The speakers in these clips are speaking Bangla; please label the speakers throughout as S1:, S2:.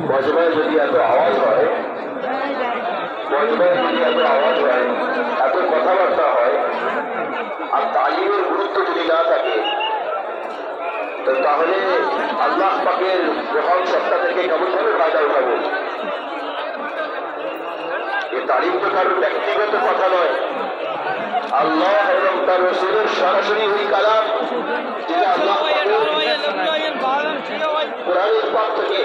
S1: মজমায় যদি এত আওয়াজ হয়, এত কথাবার্তা হয়, আর তালিমের গুরুত্ব যদি না থাকে, তাহলে আল্লাহ পাকের মহান সত্তা থেকে কেমন ভাবে ফায়দা উঠাবো? এই তালিম তো কারোর ব্যক্তিগত কথা নয়, আল্লাহ এবং তার রাসূলের সরাসরি ওই কালাম, যেটা আল্লাহ কোরআনের পাক থেকে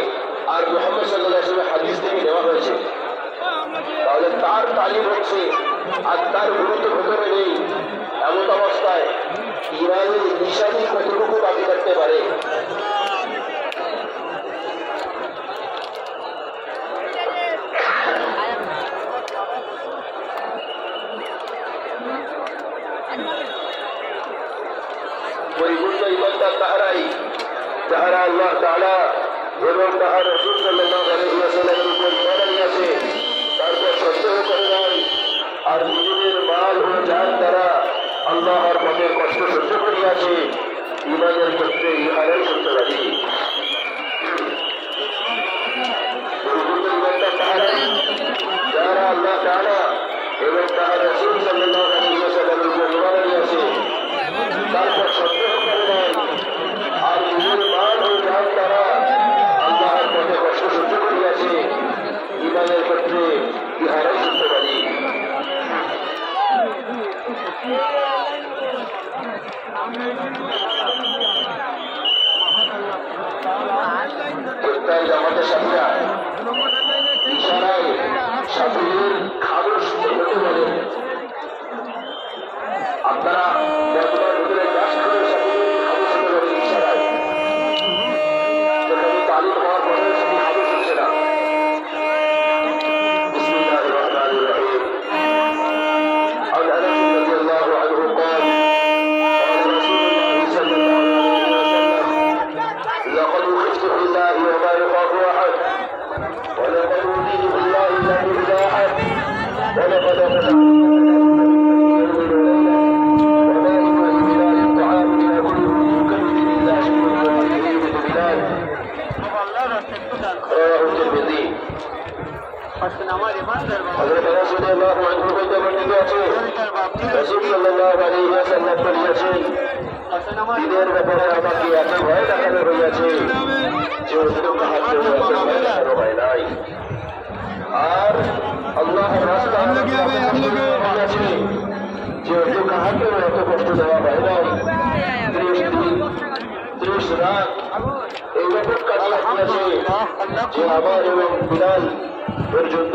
S1: আর মুহাম্মদ সাল্লাল্লাহু আলাইহি ওয়াসাল্লামের হাদিস থেকে নেওয়া হয়েছে। তাহলে তার তালিম হচ্ছে আর তার গুরুত্ব ভেতরে নেই, এমন অবস্থায় ইমানের নিশানি কতটুকু বাকি থাকতে পারে? পরিপূর্ণ ইমানদার তাহারাই যাহারা আল্লাহ তাআলা এবং তাহার রাসূল সাল্লাল্লাহু আলাইহি ওয়াসাল্লামের উপর ঈমান আনিয়াছে, তারপর সন্দেহ করে নাই, আর নিজেদের মাল ও জান দ্বারা আল্লাহর পথে কষ্ট সহ্য করিয়াছে, ঈমানের ক্ষেত্রে ইহারাই সত্যবাদী। পরিপূর্ণ ইমানদার তাহারাই যাহারা আল্লাহ তাআলা এবং তাহার রাসূল সাল্লাল্লাহু আলাইহি ওয়াসাল্লামের উপর ঈমান আনিয়াছে, তারপর সন্দেহ করে নাই, আর নিজের মাল ও জান দ্বারা আল্লাহর পথে কষ্ট সহ্য করিয়াছে, ঈমানের ক্ষেত্রে ইহারাই সত্যবাদী। প্রত্যয় জামাতের সাথীরা ইশারায় সাথীদের খামোশ হতে বলে, আপনারা বর্তমান ভিতরে কাজ করে সাথীদের খামোশ হতে বলে ইশারায়। যেখানে তালিম হওয়ার পরে সাথী খামোশ হচ্ছে না। বিসমিল্লাহির রহমানির রহিম। عن انس رضي الله عنه قال قال رسول الله صلى الله عليه وسلم لقد خفت في الله وما يخاف احد ولقد اوذيت في الله لا يؤذى احد ولقد হযরত আনাস রাদিয়াল্লাহু আনহু বলতে বর্ণিত আছে, রাসূল সাল্লাল্লাহু আলাইহি ওয়াসাল্লাম বলেছেন, দিনের ব্যাপারে আমাকে এত ভয় দেখানো হইয়াছে যে অন্য কাহাকেও এত ভয় দেখানো হয় নাই, আর আল্লাহর রাস্তায় হইয়াছে যে অন্য কাহাকেও এত কষ্ট দেওয়া হয় নাই। 30 দিন 30 রাত এইরকম কাজ হইয়াছে যে আমার এবং বিলাল এর জন্য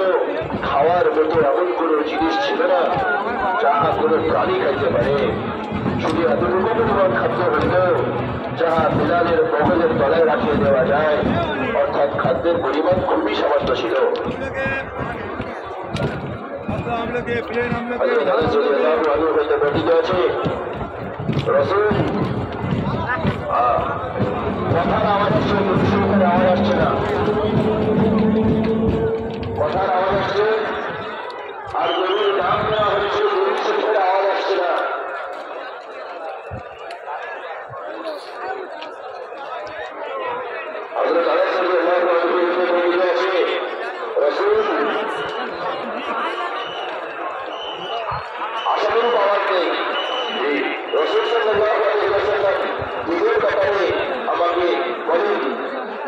S1: খাওয়ার মতো এমন কোন জিনিস ছিল না যাহা কোন প্রাণী খাইতে পারে। শুধু এতটুকু পরিমাণ খাদ্য হইল যাহা বিলালের বগলের তলায় রাখিয়ে দেওয়া যায়, অর্থাৎ খাদ্যের পরিমাণ খুবই সামান্য ছিল। কথার আওয়াজ আসছে, আওয়াজ আসছে না, কথার আওয়াজ আসছে, আর গরুর নাম নেওয়া হয়েছে, গরুর শেষের আওয়াজ আসছে না। হযরত আনাস রাদিয়াল্লাহু আনহু বর্ণিত আছে, রাসূল আশানুরূপ আওয়াজ নেই। রাসূল সাল্লাল্লাহু আলাইহি ওয়াসাল্লাম ঈদের ব্যাপারে আমাকে বলেন,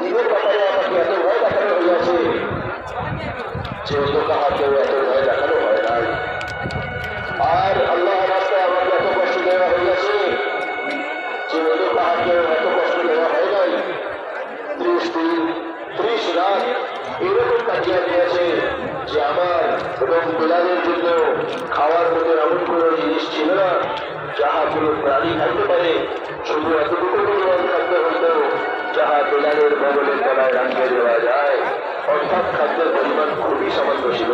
S1: ঈদের ব্যাপারে আমাকে এত ভয় দেখানো হইয়াছে যে অন্য কাহাকেও এত ভয় দেখানো হয় নাই, আর আল্লাহর রাস্তায় আমাকে এত কষ্ট দেওয়া হইয়াছে যে অন্য কাহাকেও এত কষ্ট দেওয়া হয় নাই। 30 দিন 30 রাত এরকম কাটিয়ে দিয়েছে যে আমার এবং বিলালের জন্য খাওয়ার মতো এমন কোন জিনিস ছিল না যাহা কোনো প্রাণী খাইতে পারে। শুধু এতটুকু পরিমাণ খাদ্য হইত যাহা বিলালের বগলের তলায় রাখিয়ে দেওয়া যায়, অর্থাৎ খাদ্যের পরিমাণ খুবই সামান্য ছিল।